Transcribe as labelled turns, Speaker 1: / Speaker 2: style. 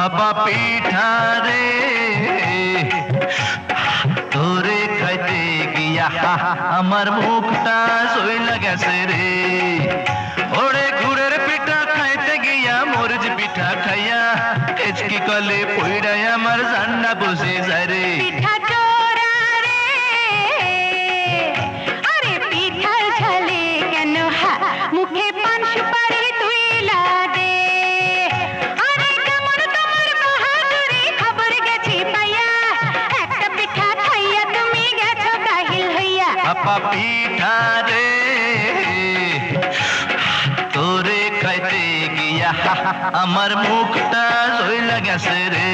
Speaker 1: ভাপা পিঠা রে তোরে খাইতে গিয়া আমার মুখটা সইলা গেছে রে। ওরে গুড়ের পিঠা খাইতে গিয়া মরিচ পিঠা খাইয়া এচকি কলে পইড়াই আমার জান্না বসে যায় রে।
Speaker 2: পিঠা চোরা রে, আরে পিঠার ঝালে কেন মুখে পান সুপারি তুইলা দে। আরে কেমন তোমার বাহাদুরি খবর গেছি পাইয়া, একটা পিঠা খাইয়া তুমি গেছো কাহিল হইয়া।
Speaker 1: ভাপা পিঠা রে তোরে খাইতে গিয়া আমার মুখটা সইলা গেছে রে।